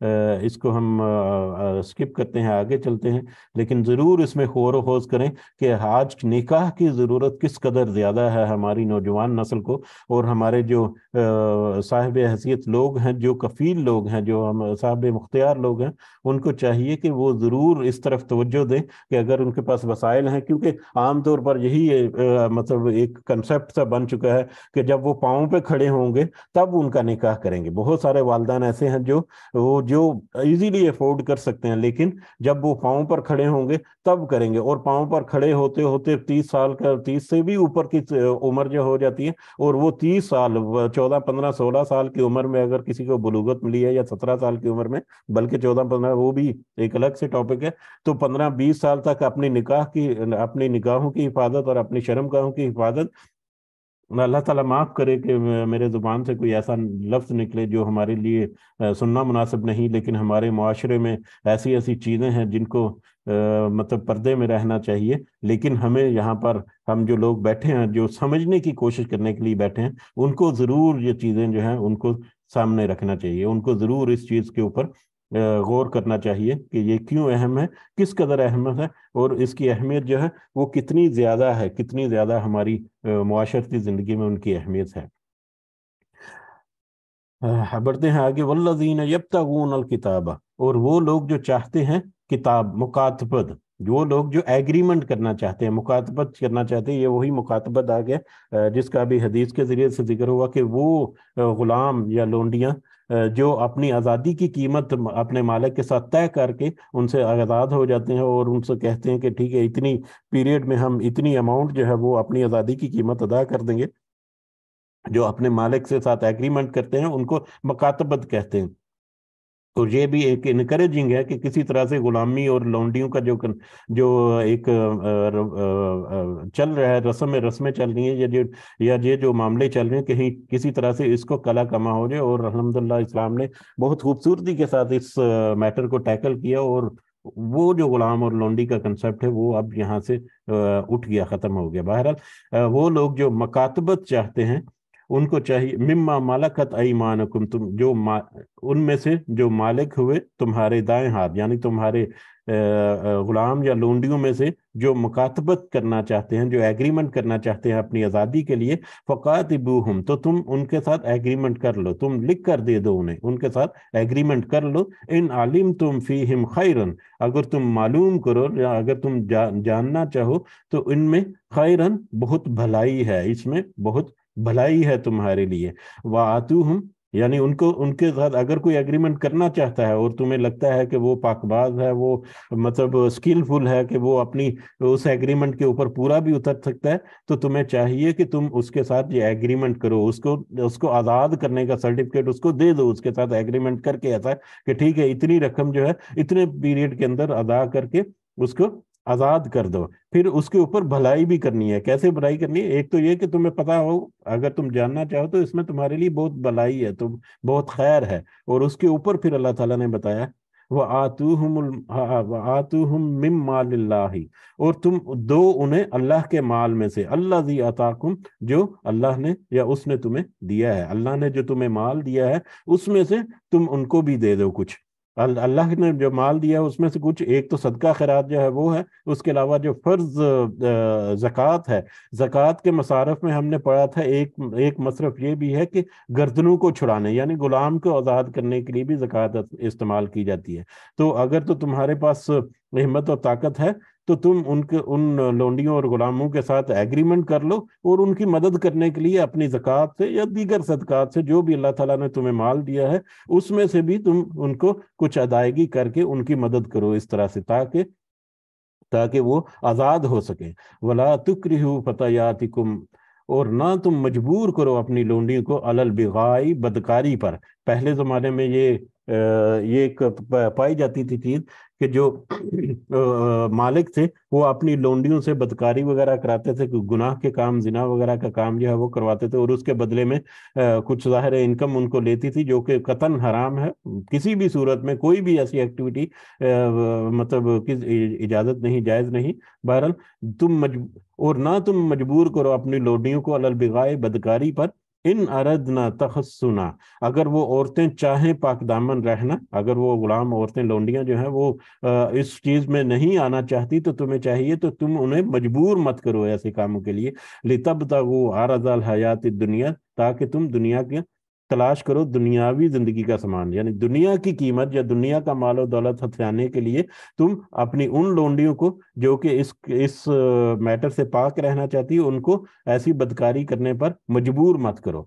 اس کو ہم سکپ کرتے ہیں، آگے چلتے ہیں، لیکن ضرور اس میں غور و خوض کریں کہ آج نکاح کی ضرورت کس قدر زیادہ ہے ہماری نوجوان نسل کو، اور ہمارے جو صاحب حیثیت لوگ ہیں، جو کفیل لوگ ہیں، جو ہم صاحب مختار لوگ ہیں، ان کو چاہیے کہ وہ ضرور اس طرف توجہ دیں کہ اگر ان کے پاس وسائل ہیں، کیونکہ عام طور پر یہی مطلب ایک کنسپٹ سا بن چکا ہے کہ جب وہ پاؤں پہ کھڑے ہوں گے تب ان کا نکاح کریں گے۔ بہت سارے والدین ایسے ہیں جو ایزیلی افورڈ کر سکتے ہیں، لیکن جب وہ پاؤں پر کھڑے ہوں گے تب کریں گے، اور پاؤں پر کھڑے ہوتے ہوتے 30 سال کا، 30 سے بھی اوپر کی عمر جو ہو جاتی ہے، اور وہ 30 سال، 14 15 16 سال کی عمر میں اگر کسی کو بلوغت ملی ہے، یا 17 سال کی عمر میں، بلکہ 14 15 وہ بھی ایک الگ سے ٹاپک ہے، تو 15 20 سال تک اپنی نگاہوں کی حفاظت اور اپنی شرم گاہوں کی حفاظت، اللہ تعالیٰ معاف کرے کہ میرے زبان سے کوئی ایسا لفظ نکلے جو ہمارے لیے سننا مناسب نہیں، لیکن ہمارے معاشرے میں ایسی ایسی چیزیں ہیں جن کو مطلب پردے میں رہنا چاہیے، لیکن ہمیں یہاں پر، ہم جو لوگ بیٹھے ہیں، جو سمجھنے کی کوشش کرنے کے لیے بیٹھے ہیں، ان کو ضرور یہ چیزیں جو ہیں ان کو سامنے رکھنا چاہیے، ان کو ضرور اس چیز کے اوپر غور کرنا چاہیے کہ یہ کیوں اہم ہے، کس قدر اہم ہے، اور اس کی اہمیت جو ہے وہ کتنی زیادہ ہے، کتنی زیادہ ہماری معاشرتی زندگی میں ان کی اہمیت ہے۔ بڑھتے ہیں آگے، والذین یبتغون الکتاب، اور وہ لوگ جو چاہتے ہیں کتاب، مکاتبت، وہ لوگ جو ایگریمنٹ کرنا چاہتے ہیں، مکاتبت کرنا چاہتے ہیں، یہ وہی مکاتبت آ گیا جس کا بھی حدیث کے ذریعے سے ذکر ہوا کہ وہ غلام یا لونڈیاں جو اپنی آزادی کی قیمت اپنے مالک کے ساتھ طے کر کے ان سے آزاد ہو جاتے ہیں، اور ان سے کہتے ہیں کہ ٹھیک ہے، اتنی پیریڈ میں ہم اتنی اماؤنٹ جو ہے وہ اپنی آزادی کی قیمت ادا کر دیں گے، جو اپنے مالک سے ساتھ ایگریمنٹ کرتے ہیں ان کو مکاتبت کہتے ہیں۔ تو یہ بھی ایک انکریجنگ ہے کہ کسی طرح سے غلامی اور لونڈیوں کا جو ایک چل رہا ہے، رسمیں چل رہی ہیں، یا یہ جو معاملے چل رہے ہیں، کہیں کسی طرح سے اس کو کلا کما ہو جائے، اور الحمدللہ اسلام نے بہت خوبصورتی کے ساتھ اس میٹر کو ٹیکل کیا، اور وہ جو غلام اور لونڈی کا کنسپٹ ہے وہ اب یہاں سے اٹھ گیا، ختم ہو گیا۔ بہرحال وہ لوگ جو مکاتبت چاہتے ہیں، ان کو چاہیے، مما ملکت ایمانکم، ان میں سے جو مالک ہوئے تمہارے دائیں ہاتھ، یعنی تمہارے غلام یا لونڈیوں میں سے جو مکاتبت کرنا چاہتے ہیں، جو ایگریمنٹ کرنا چاہتے ہیں اپنی آزادی کے لیے، فقاتبوہم، تو تم ان کے ساتھ ایگریمنٹ کر لو، تم لکھ کر دے دو انہیں، ان کے ساتھ ایگریمنٹ کر لو، ان علمتم فیہم خیرن، اگر تم معلوم کرو یا اگر تم جاننا چاہو تو ان میں خیرن، بہت بھلائی ہے، اس میں بہت بھلائی ہے تمہارے لیے، وآتوہم، یعنی ان کے ساتھ اگر کوئی ایگریمنٹ کرنا چاہتا ہے اور تمہیں لگتا ہے کہ وہ پاک باز ہے، وہ مطلب اسکلفل ہے کہ وہ اپنی اس ایگریمنٹ کے اوپر پورا بھی اتر سکتا ہے، تو تمہیں چاہیے کہ تم اس کے ساتھ یہ ایگریمنٹ کرو، اس کو آزاد کرنے کا سرٹیفکیٹ اس کو دے دو، اس کے ساتھ ایگریمنٹ کر کے، ایسا کہ ٹھیک ہے اتنی رقم جو ہے اتنے پیریڈ کے اندر ادا کر کے اس کو آزاد کر دو۔ پھر اس کے اوپر بھلائی بھی کرنی ہے۔ کیسے بھلائی کرنی ہے؟ ایک تو یہ کہ تمہیں پتا ہو، اگر تم جاننا چاہو تو اس میں تمہارے لیے بہت بھلائی ہے، تم بہت خیر ہے، اور اس کے اوپر پھر اللہ تعالیٰ نے بتایا وَآتُوهُم مِّن مَّالِ اللَّهِ، اور تم دو انہیں اللہ کے مال میں سے، الَّذِي آتَاكُم، جو اللہ نے یا اس نے تمہیں دیا ہے، اللہ نے جو تمہیں مال دیا ہے اس میں سے تم ان کو بھی دے دو کچھ۔ اللہ نے جو مال دیا ہے اس میں سے کچھ، ایک تو صدقہ خیرات جو ہے وہ ہے، اس کے علاوہ جو فرض زکوٰۃ ہے، زکوٰۃ کے مصارف میں ہم نے پڑھا تھا ایک مصرف یہ بھی ہے کہ گردنوں کو چھڑانے، یعنی غلام کو آزاد کرنے کے لیے بھی زکوٰۃ استعمال کی جاتی ہے۔ تو اگر تو تمہارے پاس ہمت اور طاقت ہے تو تم ان لونڈیوں اور غلاموں کے ساتھ ایگریمنٹ کر لو، اور ان کی مدد کرنے کے لیے اپنی زکوٰۃ سے یا دیگر صدقات سے، جو بھی اللہ تعالیٰ نے تمہیں مال دیا ہے اس میں سے بھی تم ان کو کچھ ادائیگی کر کے ان کی مدد کرو، اس طرح سے تاکہ وہ آزاد ہو سکیں۔ وَلَا تُكْرِهُ فَتَيَاتِكُمْ، اور نہ تم مجبور کرو اپنی لونڈیوں کو عَلَى الْبِغَاءِ، بدکاری پر۔ پہلے زمانے میں یہ ایک پائی جاتی تھی چیز کہ جو مالک تھے وہ اپنی لونڈیوں سے بدکاری وغیرہ کراتے تھے، گناہ کے کام، زنا وغیرہ کا کام جو ہے وہ کرواتے تھے، اور اس کے بدلے میں کچھ ظاہر انکم ان کو لیتی تھی، جو کہ قطعاً حرام ہے، کسی بھی صورت میں کوئی بھی ایسی ایکٹیویٹی مطلب اجازت نہیں، جائز نہیں۔ بہرحال اور نہ تم مجبور کرو اپنی لونڈیوں کو علی البغاء، بدکاری پر، ان اردنا تخصنا، اگر وہ عورتیں چاہیں پاک دامن رہنا، اگر وہ غلام عورتیں لونڈیاں جو ہیں وہ اس چیز میں نہیں آنا چاہتی، تو تمہیں چاہیے تو تم انہیں مجبور مت کرو ایسے کاموں کے لیے، لتبتغوا عرض الحیات الدنیا، تاکہ تم دنیا کے تلاش کرو دنیاوی زندگی کا سامان، یعنی دنیا کی قیمت یا دنیا کا مال و دولت ہتھیانے کے لیے تم اپنی ان لونڈیوں کو جو کہ اس میٹر سے پاک رہنا چاہتی، ان کو ایسی بدکاری کرنے پر مجبور مت کرو۔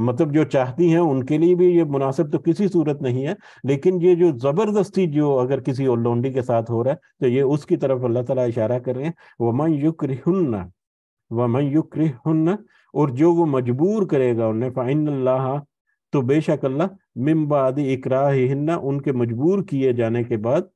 مطلب جو چاہتی ہیں ان کے لیے بھی یہ مناسب تو کسی صورت نہیں ہے، لیکن یہ جو زبردستی جو اگر کسی اور لونڈی کے ساتھ ہو رہا ہے تو یہ اس کی طرف اللہ تعالیٰ اشارہ کر رہے ہیں، وَمَن يُكْرِهُنَّ وَمَن يُكْرِهُنَّ، اور جو وہ مجبور کرے گا انہیں، فَإِنَّ اللَّهَ، تو بے شک اللہ، من بعد اکراہہن، ان کے مجبور کیے جانے کے بعد،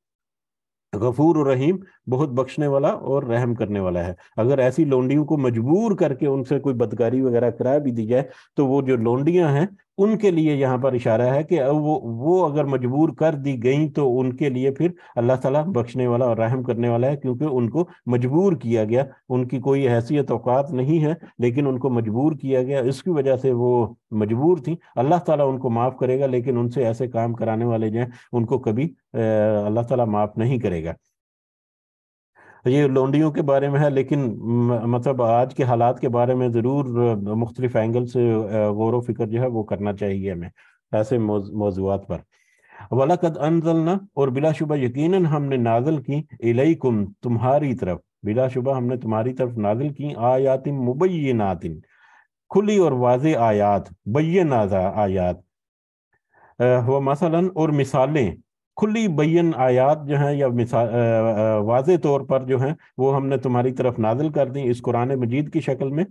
غفور الرحیم، بہت بخشنے والا اور رحم کرنے والا ہے۔ اگر ایسی لونڈیوں کو مجبور کر کے ان سے کوئی بدکاری وغیرہ کرا بھی دی جائے تو وہ جو لونڈیاں ہیں ان کے لیے یہاں پر اشارہ ہے کہ وہ اگر مجبور کر دی گئیں تو ان کے لیے پھر اللہ تعالیٰ بخشنے والا اور رحم کرنے والا ہے، کیونکہ ان کو مجبور کیا گیا، ان کی کوئی حیثیت اوقات نہیں ہے لیکن ان کو مجبور کیا گیا، اس کی وجہ سے وہ مجبور تھیں۔ اللہ تعالیٰ ان کو معاف کرے گا، لیکن ان سے ایسے کام کرانے والے جو ہیں ان کو کبھی اللہ تعالیٰ معاف نہیں کرے گا۔ یہ لونڈیوں کے بارے میں ہے، لیکن مطلب آج کے حالات کے بارے میں ضرور مختلف اینگل سے غور و فکر جو ہے وہ کرنا چاہیے ہمیں ایسے موضوعات پر۔ وَلَقَدْ أَنزَلْنَا، اور بلا شبہ یقیناً ہم نے نازل کی، الیکم، تمہاری طرف، بلا شبہ ہم نے تمہاری طرف نازل کی، آیات مبینات، کھلی اور واضح آیات، بینات آیات، وہ مثلا، اور مثالیں، کھلی بین آیات جو ہیں یا واضح طور پر جو ہیں وہ ہم نے تمہاری طرف نازل کر دیں اس قرآن مجید کی شکل میں۔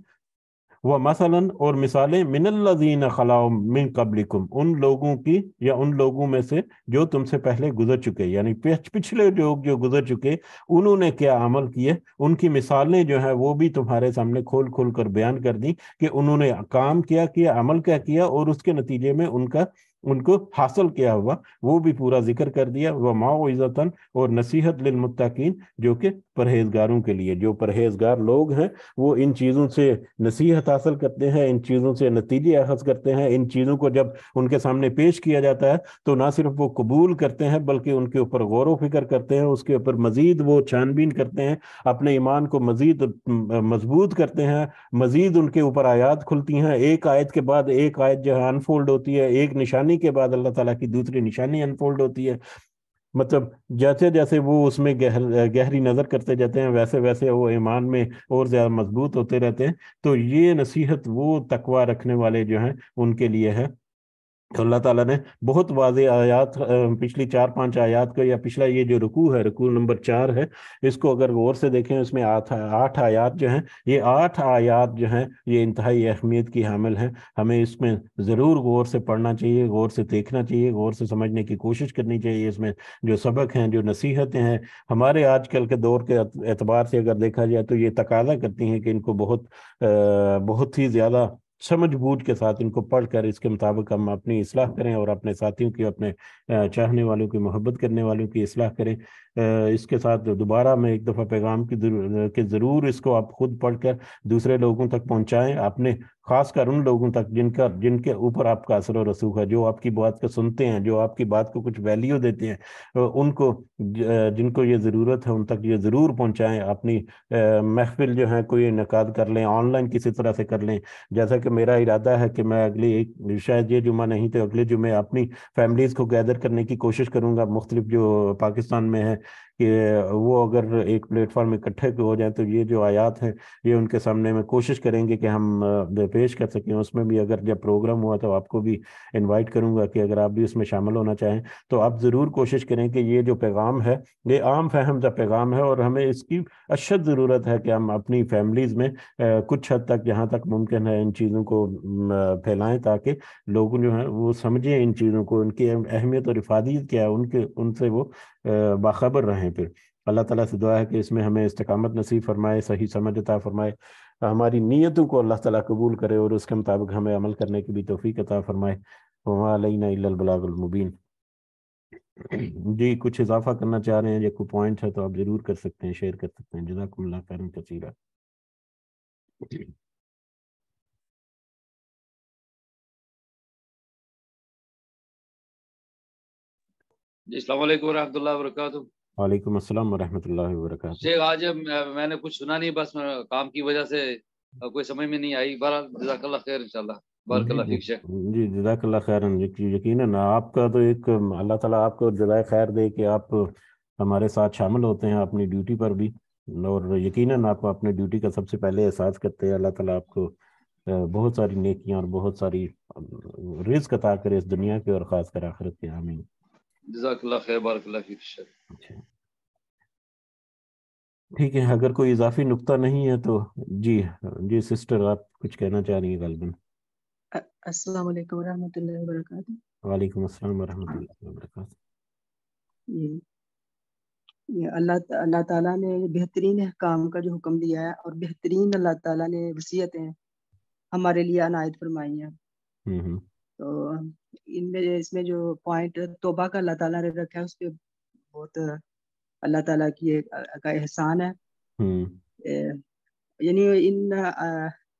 وہ مثلا، اور مثالیں، من الذین خلاؤ من قبلکم، ان لوگوں کی یا ان لوگوں میں سے جو تم سے پہلے گزر چکے، یعنی پچھلے لوگ جو گزر چکے انہوں نے کیا عمل کیے، ان کی مثالیں جو ہیں وہ بھی تمہارے سامنے کھول کھول کر بیان کر دی کہ انہوں نے کام کیا کیا، عمل کیا کیا، اور اس کے نتیجے میں ان کو حاصل کیا ہوا وہ بھی پورا ذکر کر دیا۔ وَمَوْعِظَةً، اور نصیحت للمتقین، جو کہ پرہیزگاروں کے لیے، جو پرہیزگار لوگ ہیں وہ ان چیزوں سے نصیحت حاصل کرتے ہیں، ان چیزوں سے نتیجے اخذ کرتے ہیں، ان چیزوں کو جب ان کے سامنے پیش کیا جاتا ہے تو نہ صرف وہ قبول کرتے ہیں بلکہ ان کے اوپر غور و فکر کرتے ہیں، اس کے اوپر مزید وہ چھان بین کرتے ہیں، اپنے ایمان کو مزید مضبوط کرتے ہیں، مزید ان کے اوپر آیات کھلتی ہیں، ایک آیت کے بعد ایک آیت جو ہے انفولڈ ہوتی ہے، ایک نشانی کے بعد اللہ تعالیٰ کی دوسری نشانی انفولڈ ہوتی ہے۔ مطلب جیسے جیسے وہ اس میں گہری نظر کرتے جاتے ہیں ویسے ویسے وہ ایمان میں اور زیادہ مضبوط ہوتے رہتے ہیں۔ تو یہ نصیحت وہ تقوی رکھنے والے جو ہیں ان کے لیے ہے۔ اللہ تعالیٰ نے بہت واضح آیات، پچھلی 4-5 آیات کا، یا پچھلا یہ جو رکوع ہے، رکوع نمبر 4 ہے، اس کو اگر غور سے دیکھیں اس میں 8 آیات جو ہیں، یہ 8 آیات جو ہیں یہ انتہائی اہمیت کی حامل ہیں۔ ہمیں اس میں ضرور غور سے پڑھنا چاہیے، غور سے دیکھنا چاہیے، غور سے سمجھنے کی کوشش کرنی چاہیے۔ اس میں جو سبق ہیں، جو نصیحتیں ہیں، ہمارے آج کل کے دور کے اعتبار سے اگر دیکھا جائے تو یہ تقاضا کرتی ہیں کہ ان کو بہت ہی زیادہ سمجھ بوجھ کے ساتھ ان کو پڑھ کر اس کے مطابق ہم اپنی اصلاح کریں، اور اپنے ساتھیوں کی، اپنے چاہنے والوں کی، محبت کرنے والوں کی اصلاح کریں۔ اس کے ساتھ دوبارہ میں ایک دفعہ پیغام کہ ضرور اس کو آپ خود پڑھ کر دوسرے لوگوں تک پہنچائیں، اپنے خاص کر ان لوگوں تک جن کے اوپر آپ کا اثر و رسوخ ہے، جو آپ کی بات کو سنتے ہیں، جو آپ کی بات کو کچھ ویلیو دیتے ہیں، ان کو، جن کو یہ ضرورت ہے ان تک یہ ضرور پہنچائیں۔ اپنی محفل جو ہے کوئی انعقاد کر لیں، آن لائن کسی طرح سے کر لیں، جیسا کہ میرا ارادہ ہے کہ میں شاید یہ جمعہ نہیں تو اگلے جمعے اپنی فیملیز کو گیدر کرنے کی کوشش کروں گا، مختلف جو پاکستان میں ہے، کہ وہ اگر ایک پلیٹ فارم اکٹھے ہو جائیں تو یہ جو آیات ہیں یہ ان کے سامنے میں کوشش کریں گے کہ ہم پیش کر سکیں۔ اس میں بھی اگر جب پروگرام ہوا تو آپ کو بھی انوائٹ کروں گا کہ اگر آپ بھی اس میں شامل ہونا چاہیں تو آپ ضرور کوشش کریں کہ یہ جو پیغام ہے یہ عام فہم کا پیغام ہے، اور ہمیں اس کی اشد ضرورت ہے کہ ہم اپنی فیملیز میں کچھ حد تک جہاں تک ممکن ہے ان چیزوں کو پھیلائیں، تاکہ لوگ جو ہیں وہ سمجھیں ان چیزوں کو، ان کی اہمیت اور افادیت کیا ہے، ان سے وہ باخبر رہیں۔ پھر اللہ تعالیٰ سے دعا ہے کہ اس میں ہمیں استقامت نصیب فرمائے، صحیح سمجھ عطا فرمائے، ہماری نیتوں کو اللہ تعالیٰ قبول کرے اور اس کے مطابق ہمیں عمل کرنے کی بھی توفیق عطا فرمائے۔ وما علینا الا البلاغ المبین۔ جی کچھ اضافہ کرنا چاہ رہے ہیں یا کوئی پوائنٹ ہے تو آپ ضرور کر سکتے ہیں، شیئر کر سکتے ہیں۔ جزاکم اللہ خیرا کثیرا۔ جی السلام علیکم ورحمۃ اللہ وبرکاتہ. وعلیکم السلام ورحمۃ اللہ وبرکاتہ. شیخ آج میں نے کچھ سنا نہیں، بس کام کی وجہ سے کوئی سمجھ میں نہیں آئی. بہرحال جزاک اللہ خیر انشاءاللہ. بارک جی اللہ جی فیک شیخ. جی جزاک اللہ خیرن. یقیناً آپ کا تو ایک اللہ تعالیٰ آپ کو جزائے خیر دے کہ آپ ہمارے ساتھ شامل ہوتے ہیں اپنی ڈیوٹی پر بھی، اور یقیناً آپ اپنے ڈیوٹی کا سب سے پہلے احساس کرتے ہیں. اللہ تعالیٰ آپ کو بہت ساری نیکیاں اور بہت ساری رزق عطا کرے اس دنیا کے اور خاص کر آخرت کے. آمین. جزاک اللہ خیر. بارک اللہ فیک شیخ. اچھا ٹھیک ہے، اگر کوئی اضافی نقطہ نہیں ہے تو جی جی سسٹر آپ کچھ کہنا چاہ رہی ہیں غالباً. السلام علیکم ورحمۃ اللہ وبرکاتہ. وعلیکم السلام ورحمۃ اللہ وبرکاتہ. یہ اللہ تعالیٰ نے بہترین احکام کا جو حکم دیا ہے اور بہترین اللہ تعالیٰ نے وصیتیں ہمارے لیے عنایت فرمائی ہیں. تو اس میں جو پوائنٹ توبہ کا اللہ تعالیٰ نے رکھا ہے اس پہ بہت اللہ تعالیٰ کی کا احسان ہے. یعنی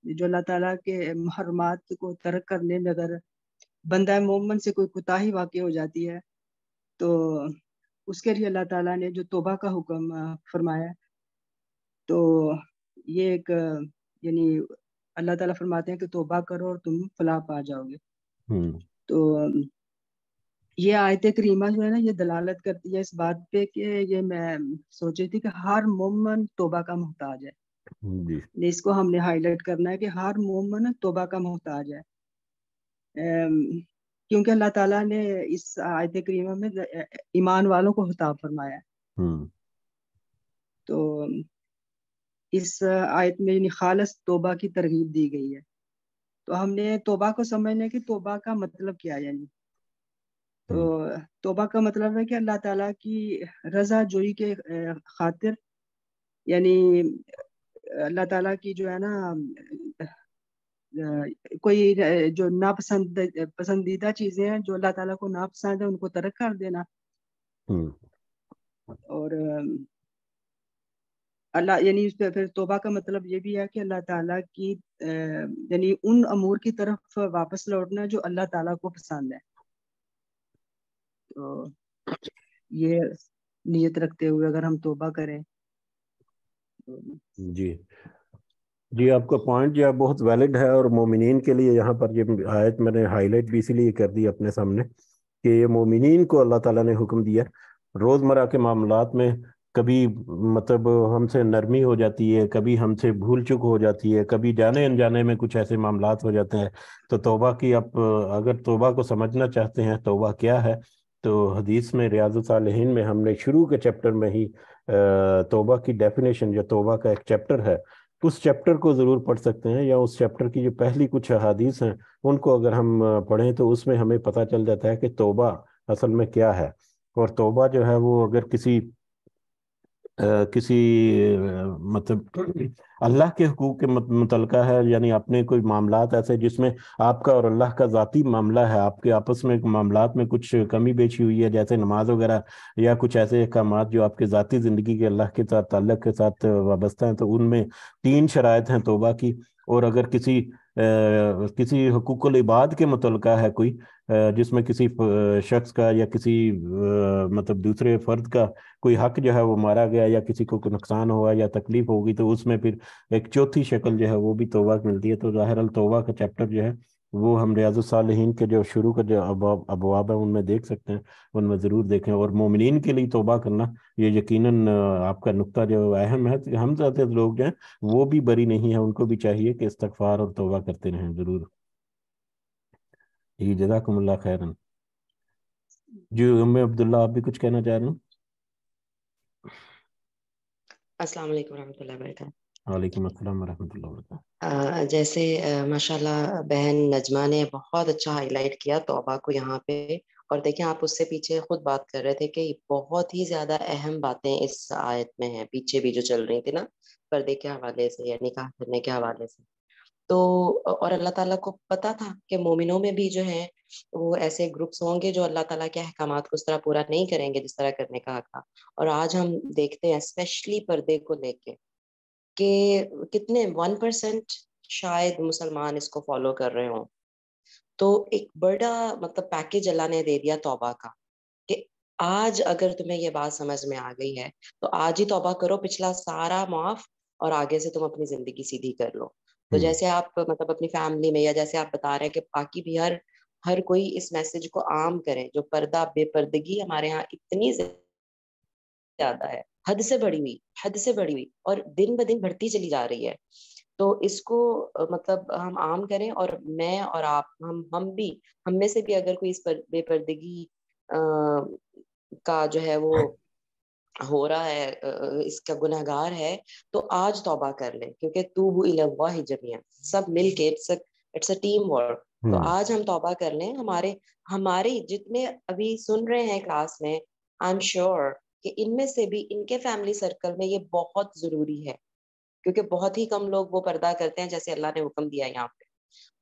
جو اللہ تعالیٰ کے محرمات کو ترک کرنے میں اگر بندہ مومن سے کوئی کوتاہی واقع ہو جاتی ہے تو اس کے لیے اللہ تعالیٰ نے جو توبہ کا حکم فرمایا. تو یہ ایک یعنی اللہ تعالیٰ فرماتے ہیں کہ توبہ کرو اور تم فلاح پا جاؤ گے. تو یہ آیت کریمہ جو ہے نا، یہ دلالت کرتی ہے اس بات پہ کہ یہ میں سوچ رہی تھی کہ ہر مومن توبہ کا محتاج ہے. اس کو ہم نے ہائی لائٹ کرنا ہے کہ ہر مومن توبہ کا محتاج ہے، کیونکہ اللہ تعالیٰ نے اس آیت کریمہ میں ایمان والوں کو خطاب فرمایا ہے. تو اس آیت میں یعنی خالص توبہ کی ترغیب دی گئی ہے. تو ہم نے توبہ کو سمجھنے کہ توبہ کا مطلب کیا ہے. یعنی تو توبہ کا مطلب ہے کہ اللہ تعالیٰ کی رضا جوئی کے خاطر، یعنی اللہ تعالیٰ کی جو ہے نا کوئی جو پسندیدہ چیزیں ہیں جو اللہ تعالیٰ کو ناپسند ہے ان کو ترک کر دینا. اور اللہ یعنی پھر توبہ کا مطلب یہ بھی ہے کہ اللہ تعالیٰ کی یعنی ان امور کی طرف واپس لوٹنا جو اللہ تعالیٰ کو پسند ہے. تو یہ نیت رکھتے ہوئے اگر ہم توبہ کریں. جی آپ کا پوائنٹ جو ہے بہت ویلڈ ہے، اور مومنین کے لیے یہاں پر یہ آیت میں نے ہائی لائٹ بھی اسی لیے کر دی اپنے سامنے کہ یہ مومنین کو اللہ تعالیٰ نے حکم دیا. روزمرہ کے معاملات میں کبھی مطلب ہم سے نرمی ہو جاتی ہے، کبھی ہم سے بھول چک ہو جاتی ہے، کبھی جانے انجانے میں کچھ ایسے معاملات ہو جاتے ہیں. تو توبہ کی آپ اگر توبہ کو سمجھنا چاہتے ہیں توبہ کیا ہے، تو حدیث میں ریاض الصالحین میں ہم نے شروع کے چیپٹر میں ہی توبہ کی ڈیفینیشن جو توبہ کا ایک چیپٹر ہے اس چیپٹر کو ضرور پڑھ سکتے ہیں، یا اس چیپٹر کی جو پہلی کچھ احادیث ہیں ان کو اگر ہم پڑھیں تو اس میں ہمیں پتہ چل جاتا ہے کہ توبہ اصل میں کیا ہے. اور توبہ جو ہے وہ اگر کسی مطلب اللہ کے حقوق کے متعلقہ ہے، یعنی اپنے کوئی معاملات ایسے جس میں آپ کا اور اللہ کا ذاتی معاملہ ہے، آپ کے آپس میں معاملات میں کچھ کمی بیشی ہوئی ہے جیسے نماز وغیرہ، یا کچھ ایسے احکامات جو آپ کے ذاتی زندگی کے اللہ کے ساتھ تعلق کے ساتھ وابستہ ہیں، تو ان میں 3 شرائط ہیں توبہ کی. اور اگر کسی حقوق العباد کے متعلقہ ہے کوئی جس میں کسی شخص کا یا کسی مطلب دوسرے فرد کا کوئی حق جو ہے وہ مارا گیا یا کسی کو نقصان ہوا یا تکلیف ہوگی، تو اس میں پھر ایک چوتھی شکل جو ہے وہ بھی توبہ ملتی ہے. تو ظاہر التوبہ کا چیپٹر جو ہے وہ ہم ریاض الصالحین کے جو شروع کا جو ابواب ہیں ان میں دیکھ سکتے ہیں، ان میں ضرور دیکھیں. اور مومنین کے لیے توبہ کرنا یہ یقیناً آپ کا نقطہ جو اہم ہے. ہم جیسے لوگ جو ہیں وہ بھی بری نہیں ہیں، ان کو بھی چاہیے کہ استغفار اور توبہ کرتے رہیں ضرور. جی جزاکم اللہ خیرن. جی ام عبداللہ آپ بھی کچھ کہنا چاہ رہے ہیں؟ السلام علیکم ورحمۃ اللہ وبرکاتہ. وعلیکم السلام ورحمۃ اللہ وبرکاتہ. جیسے ماشاءاللہ بہن نجمہ نے بہت اچھا ہائی لائٹ کیا توبہ کو یہاں پہ، اور دیکھیں آپ اس سے پیچھے خود بات کر رہے تھے کہ بہت ہی زیادہ اہم باتیں اس آیت میں ہیں پیچھے بھی جو چل رہی تھی نا، پردے کے حوالے سے یا نکاح کرنے کے حوالے سے. تو اور اللہ تعالیٰ کو پتا تھا کہ مومنوں میں بھی جو ہیں وہ ایسے گروپس ہوں گے جو اللہ تعالیٰ کے احکامات کو اس طرح پورا نہیں کریں گے جس طرح کرنے کا حق تھا. اور آج ہم دیکھتے ہیں اسپیشلی پردے کو لے کے کہ کتنے 1% شاید مسلمان اس کو فالو کر رہے ہوں. تو ایک بڑا مطلب پیکیج اللہ نے دے دیا توبہ کا کہ آج اگر تمہیں یہ بات سمجھ میں آ گئی ہے تو آج ہی توبہ کرو، پچھلا سارا معاف، اور آگے سے تم اپنی زندگی سیدھی کر لو. تو جیسے آپ مطلب اپنی فیملی میں، یا جیسے آپ بتا رہے ہیں کہ باقی بھی ہر کوئی اس میسج کو عام کرے. جو پردہ بے پردگی ہمارے ہاں اتنی زیادہ ہے، حد سے بڑی ہوئی، حد سے بڑی ہوئی، اور دن بدن بڑھتی چلی جا رہی ہے. تو اس کو مطلب ہم عام کریں. اور میں اور آپ، ہم بھی، ہم میں سے بھی اگر کوئی اس پر بے پردگی کا جو ہے وہ ہو رہا ہے، اس کا گنہگار ہے، تو آج توبہ کر لیں. کیونکہ توبوا الی اللہ جميعا، سب مل کے، اٹس اے ٹیم ورک. تو آج ہم توبہ کر لیں. ہمارے جتنے ابھی سن رہے ہیں کلاس میں، آئی ایم شیور کہ ان میں سے بھی ان کے فیملی سرکل میں یہ بہت ضروری ہے. کیونکہ بہت ہی کم لوگ وہ پردہ کرتے ہیں جیسے اللہ نے حکم دیا یہاں پہ.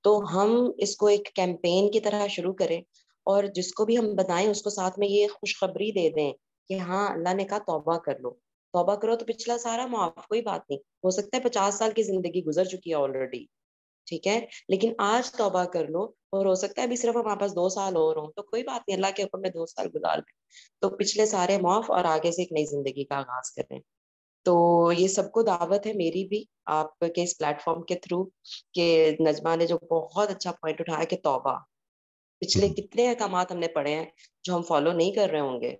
تو ہم اس کو ایک کیمپین کی طرح شروع کریں، اور جس کو بھی ہم بتائیں اس کو ساتھ میں یہ خوشخبری دے دیں کہ ہاں اللہ نے کہا توبہ کر لو. توبہ کرو تو پچھلا سارا معاف، کوئی بات نہیں. ہو سکتا ہے 50 سال کی زندگی گزر چکی ہے آلریڈی، ٹھیک ہے، لیکن آج توبہ کر لو. اور ہو سکتا ہے ابھی صرف ہمارے پاس 2 سال اور ہوں، تو کوئی بات نہیں، اللہ کے حکم میں 2 سال گزار لیں. تو پچھلے سارے معاف، اور آگے سے ایک نئی زندگی کا آغاز کریں. تو یہ سب کو دعوت ہے، میری بھی، آپ کے اس پلیٹ فارم کے تھرو، کہ نجمہ نے جو بہت اچھا پوائنٹ اٹھایا کہ توبہ، پچھلے کتنے احکامات ہم نے پڑھے ہیں جو ہم فالو نہیں کر رہے ہوں گے.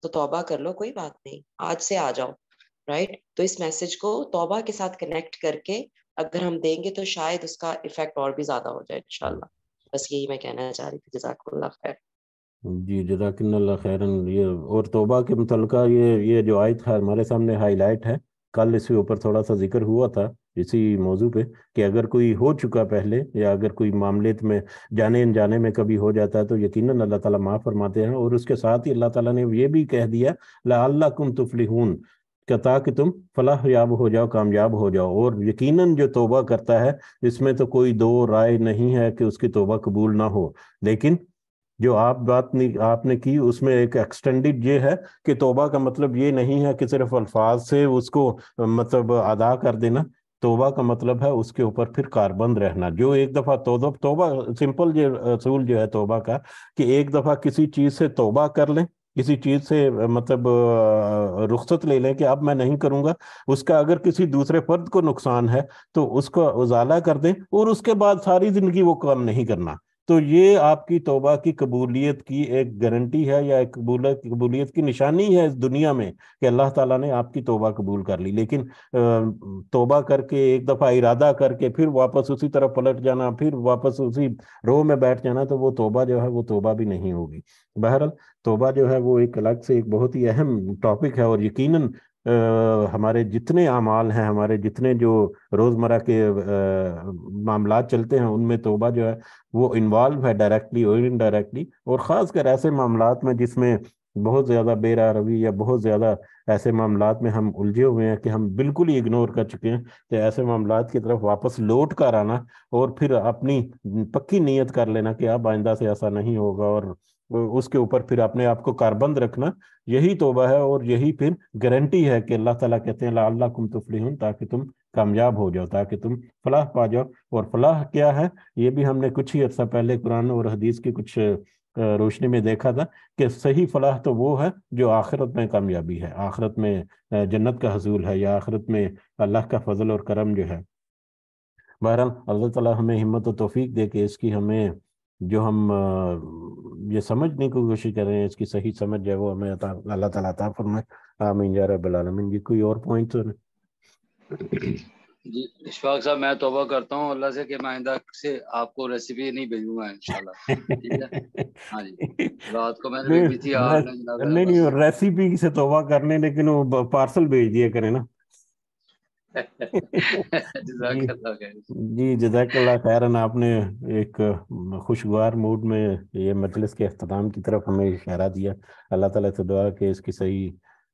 تو توبہ کر لو، کوئی بات نہیں، آج سے آ جاؤ، رائٹ. تو اس میسج کو توبہ کے ساتھ کنیکٹ کر کے اگر ہم دیں گے تو شاید اس کا ایفیکٹ اور بھی زیادہ ہو جائے انشاءاللہ. بس یہی میں کہنا چاہ رہی تھی. جزاک اللہ خیر. جی جزاکن اللہ خیرن. یہ اور توبہ کے متعلقہ یہ جو آیت ہے ہمارے سامنے ہائی لائٹ ہے. کل اس کے اوپر تھوڑا سا ذکر ہوا تھا اسی موضوع پہ کہ اگر کوئی ہو چکا پہلے، یا اگر کوئی معاملات میں جانے انجانے میں کبھی ہو جاتا ہے، تو یقیناً اللہ تعالیٰ معاف فرماتے ہیں. اور اس کے ساتھ ہی اللہ تعالیٰ نے یہ بھی کہہ دیا لعلکم تفلحون، کہ تاکہ تم فلاح یاب ہو جاؤ، کامیاب ہو جاؤ. اور یقیناً جو توبہ کرتا ہے، اس میں تو کوئی دو رائے نہیں ہے کہ اس کی توبہ قبول نہ ہو. لیکن جو آپ نے کی، اس میں ایک ایکسٹینڈڈ یہ ہے کہ توبہ کا مطلب یہ نہیں ہے کہ صرف الفاظ سے اس کو مطلب ادا کر دینا. توبہ کا مطلب ہے اس کے اوپر پھر کاربند رہنا. جو ایک دفعہ توبہ سمپل جو اصول جو ہے توبہ کا، کہ ایک دفعہ کسی چیز سے توبہ کر لیں، کسی چیز سے مطلب رخصت لے لیں کہ اب میں نہیں کروں گا. اس کا اگر کسی دوسرے فرد کو نقصان ہے تو اس کو ازالہ کر دیں، اور اس کے بعد ساری زندگی وہ کام نہیں کرنا. تو یہ آپ کی توبہ کی قبولیت کی ایک گارنٹی ہے، یا ایک قبولیت کی نشانی ہے اس دنیا میں، کہ اللہ تعالیٰ نے آپ کی توبہ قبول کر لی. لیکن توبہ کر کے ایک دفعہ ارادہ کر کے پھر واپس اسی طرف پلٹ جانا، پھر واپس اسی رو میں بیٹھ جانا، تو وہ توبہ جو ہے وہ توبہ بھی نہیں ہوگی. بہرحال توبہ جو ہے وہ ایک الگ سے ایک بہت ہی اہم ٹاپک ہے. اور یقیناً ہمارے جتنے اعمال ہیں، ہمارے جتنے جو روزمرہ کے معاملات چلتے ہیں، ان میں توبہ جو ہے وہ انوالو ہے ڈائریکٹلی اور انڈائریکٹلی. اور خاص کر ایسے معاملات میں جس میں بہت زیادہ بے روی یا بہت زیادہ ایسے معاملات میں ہم الجھے ہوئے ہیں کہ ہم بالکل ہی اگنور کر چکے ہیں، تو ایسے معاملات کی طرف واپس لوٹ کر آنا، اور پھر اپنی پکی نیت کر لینا کہ اب آئندہ سے ایسا نہیں ہوگا، اور اس کے اوپر پھر اپنے آپ کو کاربند رکھنا، یہی توبہ ہے. اور یہی پھر گارنٹی ہے کہ اللہ تعالیٰ کہتے ہیں لعلکم تفلحون، تاکہ تم کامیاب ہو جاؤ، تاکہ تم فلاح پا جاؤ. اور فلاح کیا ہے، یہ بھی ہم نے کچھ ہی عرصہ پہلے قرآن اور حدیث کی کچھ روشنی میں دیکھا تھا کہ صحیح فلاح تو وہ ہے جو آخرت میں کامیابی ہے، آخرت میں جنت کا حصول ہے، یا آخرت میں اللہ کا فضل اور کرم جو ہے. بہرحال اللہ تعالیٰ ہمیں ہمت و توفیق دے کہ اس کی ہمیں جو ہم یہ سمجھنے کی کوشش کر رہے ہیں، اس کی صحیح سمجھ ہے وہ ہمیں اللہ تعالیٰ عطا فرمائے. آمین یا رب العالمین. جی کوئی اور پوائنٹ؟ جی اشفاق صاحب، میں توبہ کرتا ہوں اللہ سے کہ میں آئندہ سے آپ کو ریسیپی نہیں بھیجوں گا انشاءاللہ. ٹھیک ہے، ہاں جی. رات کو میں نے بھیجی تھی، آپ نے جناب بس. نہیں ریسیپی سے توبہ کرنے، لیکن وہ پارسل بھیج دیا کریں نا. جزاک جی اللہ خیر. جی جزاک اللہ خیرن. آپ نے ایک خوشگوار موڈ میں یہ مجلس کے اختتام کی طرف ہمیں اشارہ دیا. اللہ تعالیٰ سے دعا کہ اس کی صحیح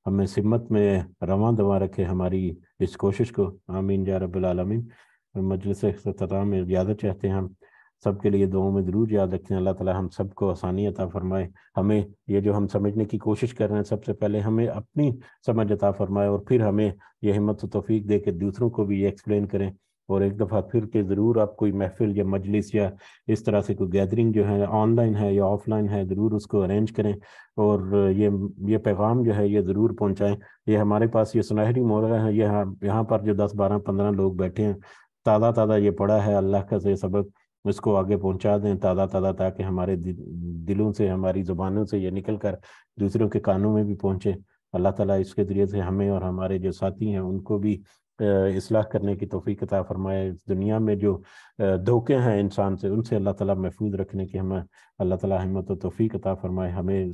ہمیں سمت میں رواں دواں رکھے ہماری اس کوشش کو. آمین یا رب العالمین. مجلس اختتام میں اجازت چاہتے ہیں. ہم سب کے لیے دعاؤں میں ضرور یاد رکھتے ہیں. اللہ تعالیٰ ہم سب کو آسانی عطا فرمائے. ہمیں یہ جو ہم سمجھنے کی کوشش کر رہے ہیں، سب سے پہلے ہمیں اپنی سمجھ عطا فرمائے، اور پھر ہمیں یہ ہمت و توفیق دے کے دوسروں کو بھی یہ ایکسپلین کریں اور ایک دفعہ پھر کہ ضرور آپ کوئی محفل یا مجلس یا اس طرح سے کوئی گیدرنگ جو ہے آن لائن ہے یا آف لائن ہے ضرور اس کو ارینج کریں، اور یہ پیغام جو ہے یہ ضرور پہنچائیں۔ یہ ہمارے پاس یہ سنہری موقع ہے، یہ یہاں پر جو 10 12 15 لوگ بیٹھے ہیں، تازہ تازہ یہ پڑھا ہے اللہ کا یہ سبق، اس کو آگے پہنچا دیں تازہ تازہ، تاکہ ہمارے دلوں سے، ہماری زبانوں سے یہ نکل کر دوسروں کے کانوں میں بھی پہنچے۔ اللہ تعالیٰ اس کے ذریعے سے ہمیں اور ہمارے جو ساتھی ہیں ان کو بھی اصلاح کرنے کی توفیق عطا فرمائے۔ اس دنیا میں جو دھوکے ہیں انسان سے، ان سے اللہ تعالیٰ محفوظ رکھنے کی ہمیں اللہ تعالیٰ ہمت و توفیق عطا فرمائے۔ ہمیں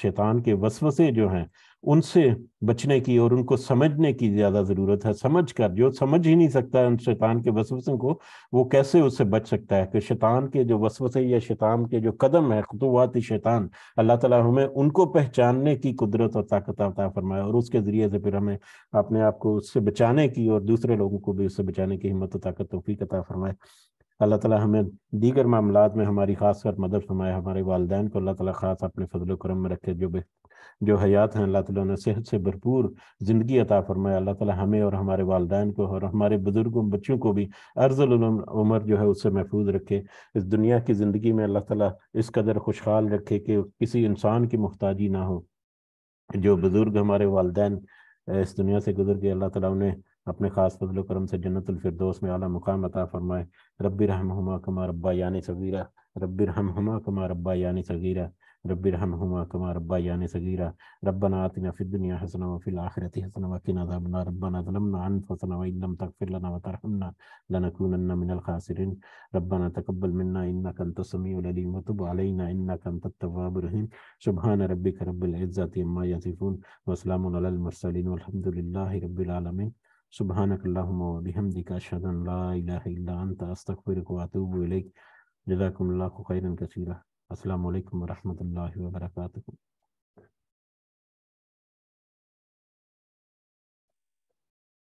شیطان کے وسوسے جو ہیں ان سے بچنے کی اور ان کو سمجھنے کی زیادہ ضرورت ہے۔ سمجھ کر، جو سمجھ ہی نہیں سکتا ان شیطان کے وسوسوں کو، وہ کیسے اس سے بچ سکتا ہے؟ کہ شیطان کے جو وسوسے یا شیطان کے جو قدم ہے، خطوات شیطان، اللہ تعالیٰ ہمیں ان کو پہچاننے کی قدرت اور طاقت عطا فرمائے، اور اس کے ذریعے سے پھر ہمیں اپنے آپ کو اس سے بچانے کی اور دوسرے لوگوں کو بھی اس سے بچانے کی ہمت و طاقت توفیق عطا فرمائے۔ اللہ تعالیٰ ہمیں دیگر معاملات میں ہماری خاص کر مدد فرمائے۔ ہمارے والدین کو اللہ تعالیٰ خاص اپنے فضل و کرم میں رکھے، جو حیات ہیں اللہ تعالیٰ نے صحت سے بھرپور زندگی عطا فرمائے۔ اللہ تعالیٰ ہمیں اور ہمارے والدین کو اور ہمارے بزرگوں بچوں کو بھی ارذل العمر جو ہے اس سے محفوظ رکھے۔ اس دنیا کی زندگی میں اللہ تعالیٰ اس قدر خوشحال رکھے کہ کسی انسان کی محتاجی نہ ہو۔ جو بزرگ ہمارے والدین اس دنیا سے گزر گئے، اللہ تعالیٰ انہیں اپنے خاص فضل و کرم سے جنت الفردوس میں اعلیٰ مقام عطا فرمائے۔ رب ارحمہما کما ربیانی صغیرا، رب ارحمہما کما ربیانی صغیرا، رب ارحمہما کما ربیانی صغیرا، ربنا آتنا فی الدنیا حسنہ وفی الآخرۃ حسنہ وقنا عذاب النار، ربنا ظلمنا انفسنا وإن لم تغفر لنا وترحمنا لنكونن من الخاسرین، ربنا تقبل منا انک انت السمیع العلیم وتب علینا انک انت التواب الرحیم، سبحان ربک رب العزۃ عما یصفون وسلام علی المرسلین والحمد للہ رب العالمین۔ سبحانک اللہم وبحمدک، اشہد ان لا الہ الا انت، استغفرک واتوب الیک۔ جزاکم اللہ خیرا کثیرا۔ السلام علیکم ورحمۃ اللہ وبرکاتہ۔